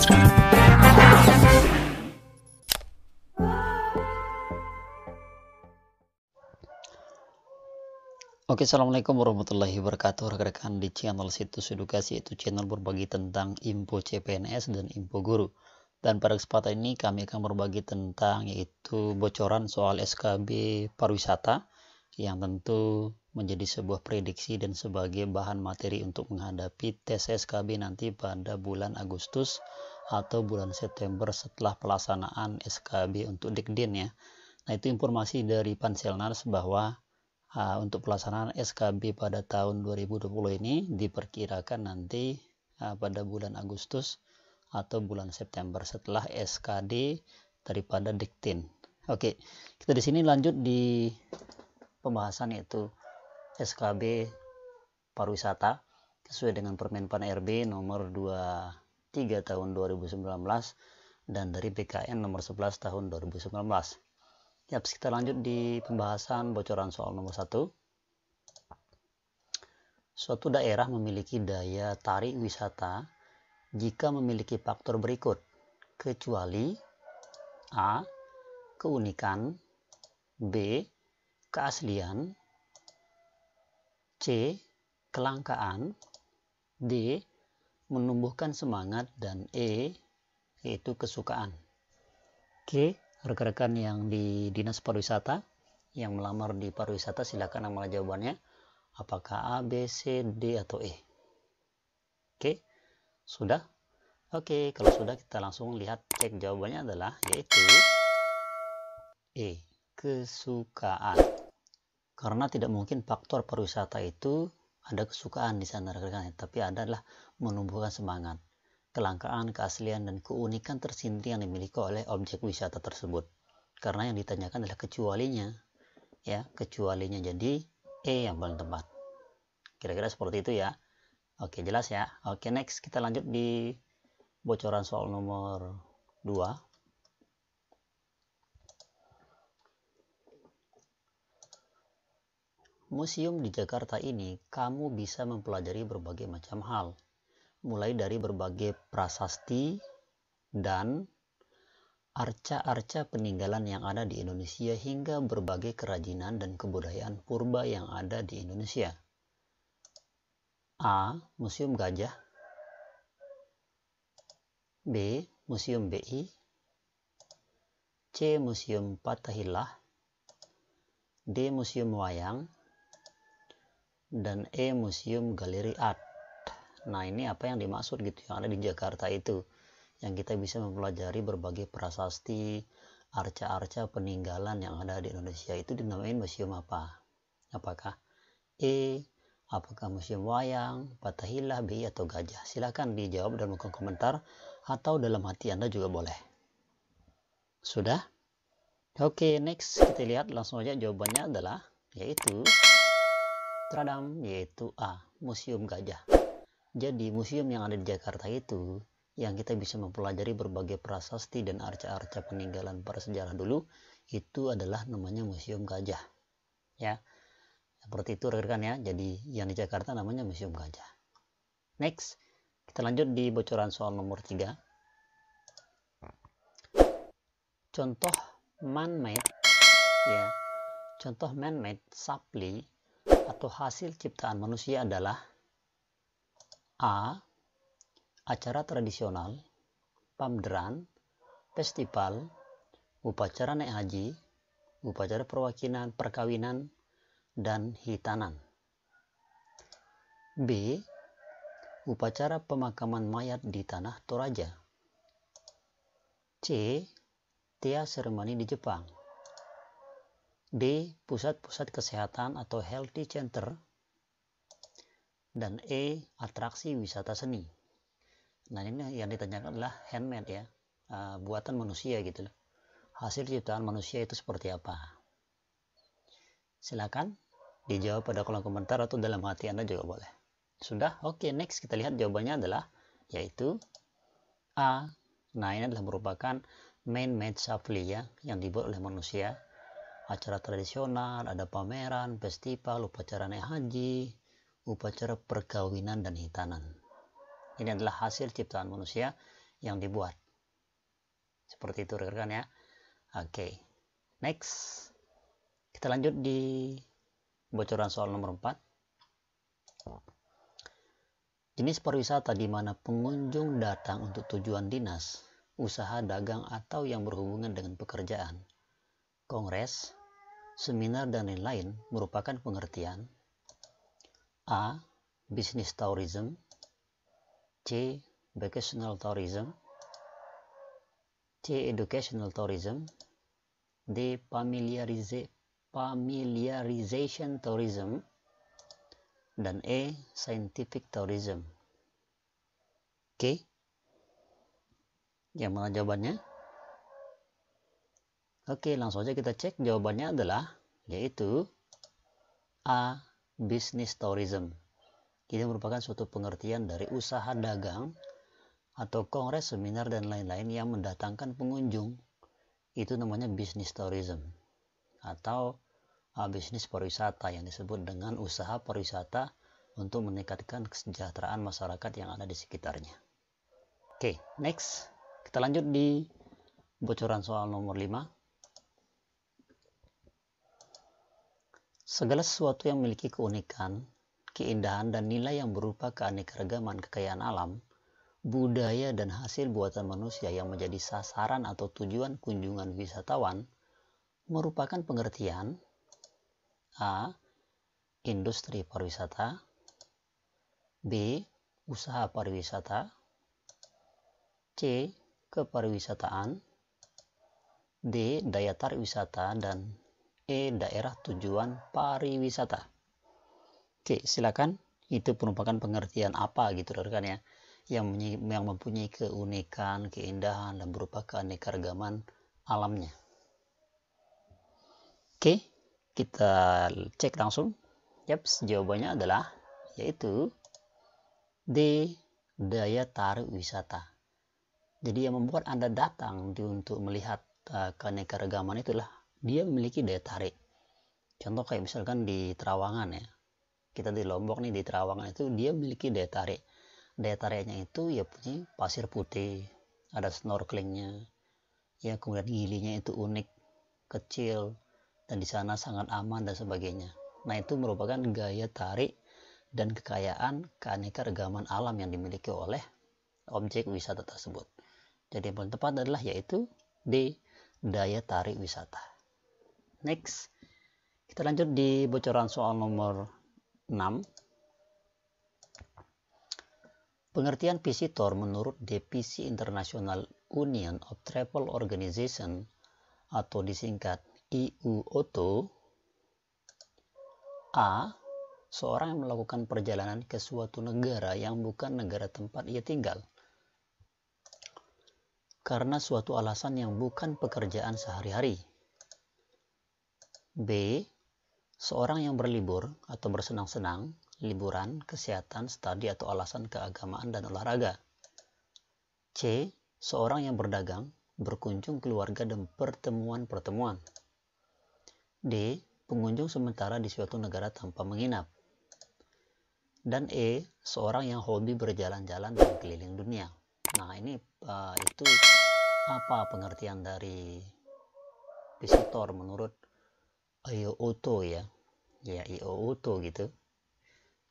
sekarang. Oke, assalamualaikum warahmatullahi wabarakatuh rekan-rekan di channel Situs Edukasi, yaitu channel berbagi tentang info CPNS dan info guru. Dan pada kesempatan ini kami akan berbagi tentang yaitu bocoran soal SKB pariwisata yang tentu menjadi sebuah prediksi dan sebagai bahan materi untuk menghadapi tes SKB nanti pada bulan Agustus atau bulan September setelah pelaksanaan SKB untuk Dikdin ya. Nah, itu informasi dari Panselnas bahwa untuk pelaksanaan SKB pada tahun 2020 ini diperkirakan nanti pada bulan Agustus atau bulan September setelah SKD daripada Diktin. Oke, kita di sini lanjut di pembahasan yaitu SKB pariwisata sesuai dengan Permen Pan RB nomor 23 tahun 2019 dan dari BKN nomor 11 tahun 2019. Yap, kita lanjut di pembahasan bocoran soal nomor 1. Suatu daerah memiliki daya tarik wisata jika memiliki faktor berikut, kecuali A. Keunikan, B. Keaslian, C. Kelangkaan, D. Menumbuhkan semangat, dan E. Yaitu kesukaan. Oke, rekan-rekan yang di Dinas Pariwisata yang melamar di pariwisata silakan amal jawabannya. Apakah A, B, C, D, atau E? Oke, sudah? Oke, kalau sudah kita langsung lihat cek jawabannya adalah yaitu E, kesukaan. Karena tidak mungkin faktor pariwisata itu ada kesukaan di sana rekan-rekan, tapi adalah menumbuhkan semangat, kelangkaan, keaslian, dan keunikan tersendiri yang dimiliki oleh objek wisata tersebut. Karena yang ditanyakan adalah kecualinya, ya, kecualinya. Jadi E yang paling tepat. Kira-kira seperti itu ya. Oke, jelas ya. Oke, next kita lanjut di bocoran soal nomor 2. Museum di Jakarta ini kamu bisa mempelajari berbagai macam hal, mulai dari berbagai prasasti dan arca-arca peninggalan yang ada di Indonesia hingga berbagai kerajinan dan kebudayaan purba yang ada di Indonesia. A. Museum Gajah, B. Museum BI, C. Museum Fathahillah, D. Museum Wayang, dan E. Museum Galeri Art. Nah, ini apa yang dimaksud gitu yang ada di Jakarta itu, yang kita bisa mempelajari berbagai prasasti, arca-arca peninggalan yang ada di Indonesia itu dinamain museum apa? Apakah E, apakah museum wayang, Fathahillah, BI, atau gajah? Silahkan dijawab dalam kolom komentar atau dalam hati Anda juga boleh. Sudah? Oke, next kita lihat langsung aja jawabannya adalah yaitu yaitu A, Museum Gajah. Jadi museum yang ada di Jakarta itu yang kita bisa mempelajari berbagai prasasti dan arca-arca peninggalan para sejarah dulu itu adalah namanya Museum Gajah. Ya. Seperti itu rekan-rekan ya. Jadi yang di Jakarta namanya Museum Gajah. Next, kita lanjut di bocoran soal nomor 3. Contoh man-made ya. Contoh man-made supply atau hasil ciptaan manusia adalah A. Acara tradisional, pamderan, festival, upacara naik haji, upacara perkawinan, dan hitanan. B. Upacara pemakaman mayat di Tanah Toraja. C. Tea seremoni di Jepang. D. Pusat-pusat kesehatan atau healthy center. Dan E. Atraksi wisata seni. Nah, ini yang ditanyakan adalah handmade ya, buatan manusia gitu loh. Hasil ciptaan manusia itu seperti apa? Silakan dijawab pada kolom komentar atau dalam hati Anda juga boleh. Sudah? Oke, next kita lihat jawabannya adalah yaitu A. Nah, ini adalah merupakan man-made supply ya, yang dibuat oleh manusia. Acara tradisional, ada pameran, festival, upacara naik haji, upacara perkawinan, dan hitanan. Ini adalah hasil ciptaan manusia yang dibuat. Seperti itu rekan-rekan ya. Oke. Next. Kita lanjut di bocoran soal nomor 4. Jenis pariwisata di mana pengunjung datang untuk tujuan dinas, usaha dagang atau yang berhubungan dengan pekerjaan, kongres, seminar dan lain-lain merupakan pengertian A. Business tourism, C. Vocational tourism, C. Educational tourism, D. Familiarization tourism, dan E. Scientific tourism. Oke, yang mana jawabannya? Oke, langsung saja kita cek. Jawabannya adalah yaitu A. Business tourism. Ini merupakan suatu pengertian dari usaha dagang atau kongres, seminar, dan lain-lain yang mendatangkan pengunjung. Itu namanya business tourism atau bisnis pariwisata yang disebut dengan usaha pariwisata untuk meningkatkan kesejahteraan masyarakat yang ada di sekitarnya. Oke, next. Kita lanjut di bocoran soal nomor 5. Segala sesuatu yang memiliki keunikan, keindahan, dan nilai yang berupa keanekaragaman kekayaan alam, budaya, dan hasil buatan manusia yang menjadi sasaran atau tujuan kunjungan wisatawan merupakan pengertian A. Industri pariwisata, B. Usaha pariwisata, C. Kepariwisataan, D. Daya tarik wisata, dan E. Daerah tujuan pariwisata. Oke, silakan. Itu merupakan pengertian apa gitu rekan ya, yang mempunyai keunikan, keindahan, dan berupa keanekaragaman alamnya. Oke, kita cek langsung. Yaps, jawabannya adalah yaitu D. Daya tarik wisata. Jadi yang membuat Anda datang untuk melihat keanekaragaman itulah dia memiliki daya tarik. Contoh kayak misalkan di Trawangan ya. Kita di Lombok nih, di Trawangan itu dia memiliki daya tarik. Daya tariknya itu ya punya pasir putih, ada snorkelingnya. Ya, kemudian gilinya itu unik, kecil, dan di sana sangat aman dan sebagainya. Nah, itu merupakan gaya tarik dan kekayaan keanekaragaman alam yang dimiliki oleh objek wisata tersebut. Jadi yang paling tepat adalah yaitu D. Daya tarik wisata. Next, kita lanjut di bocoran soal nomor 6. Pengertian visitor menurut definisi International Union of Travel Organization atau disingkat IUOTO. A. Seorang yang melakukan perjalanan ke suatu negara yang bukan negara tempat ia tinggal karena suatu alasan yang bukan pekerjaan sehari-hari. B. Seorang yang berlibur atau bersenang-senang, liburan, kesehatan, studi, atau alasan keagamaan dan olahraga. C. Seorang yang berdagang, berkunjung keluarga, dan pertemuan-pertemuan. D. Pengunjung sementara di suatu negara tanpa menginap. Dan E. Seorang yang hobi berjalan-jalan dan keliling dunia. Nah, ini itu apa pengertian dari visitor menurut IUOTO ya. Ya, IUOTO gitu.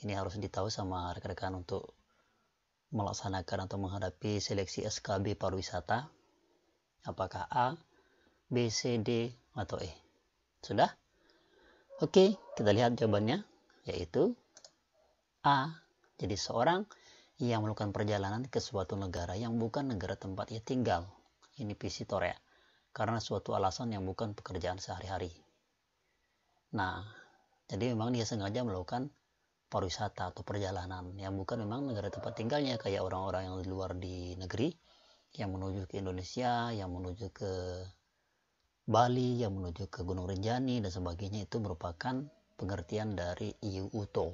Ini harus ditahu sama rekan-rekan untuk melaksanakan atau menghadapi seleksi SKB pariwisata. Apakah A, B, C, D, atau E? Sudah? Oke, kita lihat jawabannya, yaitu A. Jadi seorang yang melakukan perjalanan ke suatu negara yang bukan negara tempat ia tinggal. Ini visitor ya, karena suatu alasan yang bukan pekerjaan sehari-hari. Nah, jadi memang dia sengaja melakukan pariwisata atau perjalanan yang bukan memang negara tempat tinggalnya, kayak orang-orang yang di luar di negeri yang menuju ke Indonesia, yang menuju ke Bali, yang menuju ke Gunung Rinjani dan sebagainya. Itu merupakan pengertian dari IUOTO.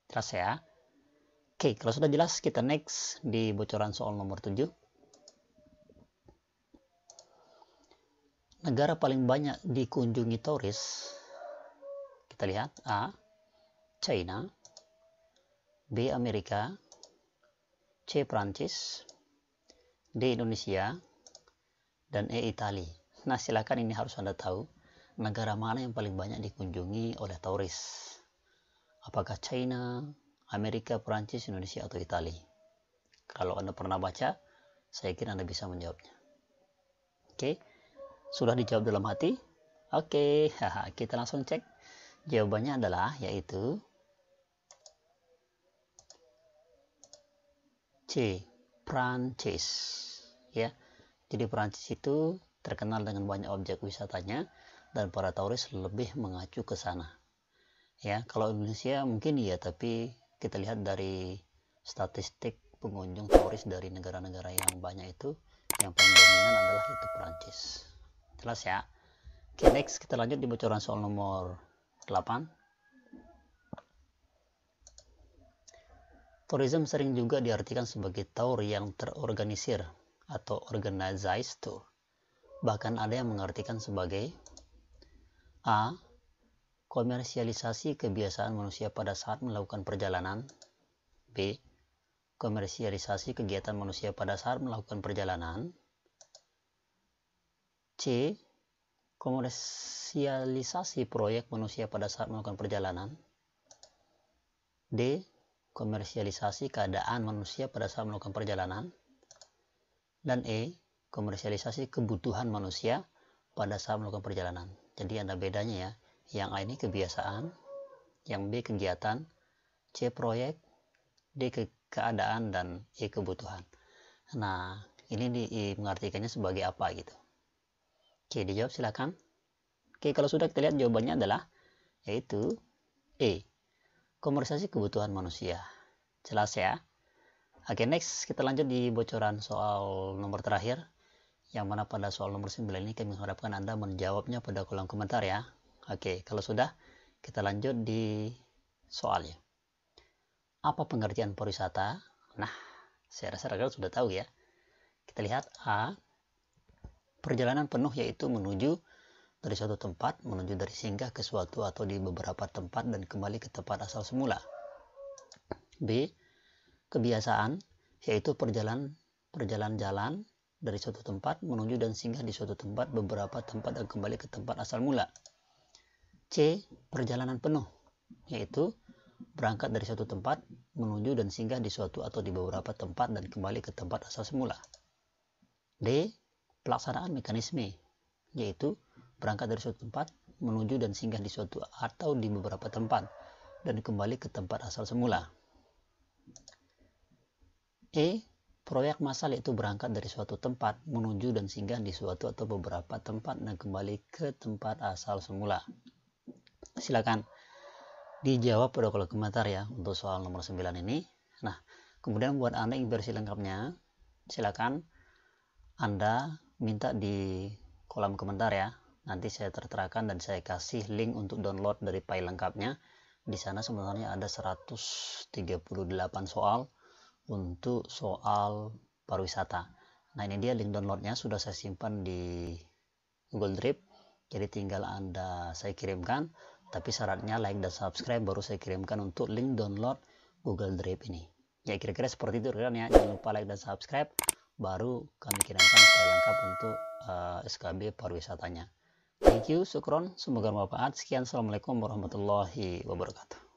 Jelas ya? Oke, kalau sudah jelas kita next di bocoran soal nomor 7. Negara paling banyak dikunjungi turis. Kita lihat A. China, B. Amerika, C. Prancis, D. Indonesia, dan E. Italia. Nah, silakan, ini harus Anda tahu negara mana yang paling banyak dikunjungi oleh turis. Apakah China, Amerika, Perancis, Indonesia, atau Italia? Kalau Anda pernah baca, saya kira Anda bisa menjawabnya. Oke, sudah dijawab dalam hati? Oke, kita langsung cek. Jawabannya adalah yaitu C. Prancis. Ya, jadi Prancis itu terkenal dengan banyak objek wisatanya dan para turis lebih mengacu ke sana. Ya, kalau Indonesia mungkin iya, tapi kita lihat dari statistik pengunjung turis dari negara-negara yang banyak itu, yang paling dominan adalah itu Prancis. Jelas ya? Oke, next kita lanjut di bocoran soal nomor 8. Tourism sering juga diartikan sebagai tour yang terorganisir atau organized tour. Bahkan ada yang mengartikan sebagai A. Komersialisasi kebiasaan manusia pada saat melakukan perjalanan. B. Komersialisasi kegiatan manusia pada saat melakukan perjalanan. C. Komersialisasi proyek manusia pada saat melakukan perjalanan. D. Komersialisasi keadaan manusia pada saat melakukan perjalanan. Dan E. Komersialisasi kebutuhan manusia pada saat melakukan perjalanan. Jadi ada bedanya ya. Yang A ini kebiasaan, yang B kegiatan, C proyek, D keadaan, dan E kebutuhan. Nah, ini mengartikannya sebagai apa gitu. Oke, dijawab silakan. Oke, kalau sudah kita lihat jawabannya adalah yaitu E. Komersialisasi kebutuhan manusia. Jelas ya? Oke, next kita lanjut di bocoran soal nomor terakhir. Yang mana pada soal nomor 9 ini kami mengharapkan Anda menjawabnya pada kolom komentar ya. Oke, kalau sudah, kita lanjut di soalnya. Apa pengertian pariwisata? Nah, saya rasa rekan sudah tahu ya. Kita lihat A. Perjalanan penuh, yaitu menuju dari suatu tempat, menuju dari singgah ke suatu atau di beberapa tempat dan kembali ke tempat asal semula. B. Kebiasaan, yaitu perjalanan jalan dari suatu tempat menuju dan singgah di suatu tempat, beberapa tempat, dan kembali ke tempat asal mula. C. Perjalanan penuh, yaitu berangkat dari suatu tempat menuju dan singgah di suatu atau di beberapa tempat dan kembali ke tempat asal semula. D. Pelaksanaan mekanisme, yaitu berangkat dari suatu tempat menuju dan singgah di suatu atau di beberapa tempat dan kembali ke tempat asal semula. E. Proyek massal, yaitu berangkat dari suatu tempat menuju dan singgah di suatu atau beberapa tempat dan kembali ke tempat asal semula. Silakan dijawab pada kolom komentar ya untuk soal nomor 9 ini. Nah, kemudian buat Anda yang versi lengkapnya, silakan Anda minta di kolom komentar ya. Nanti saya terterakan dan saya kasih link untuk download dari file lengkapnya. Di sana sebenarnya ada 138 soal untuk soal pariwisata. Nah, ini dia link downloadnya, sudah saya simpan di Google Drive. Jadi tinggal saya kirimkan, tapi syaratnya like dan subscribe baru saya kirimkan untuk link download Google Drive ini. Ya, kira-kira seperti itu rekan ya. Jangan lupa like dan subscribe, baru kami kirimkan file lengkap untuk SKB pariwisatanya. Thank you, syukron, semoga bermanfaat. Sekian, assalamualaikum warahmatullahi wabarakatuh.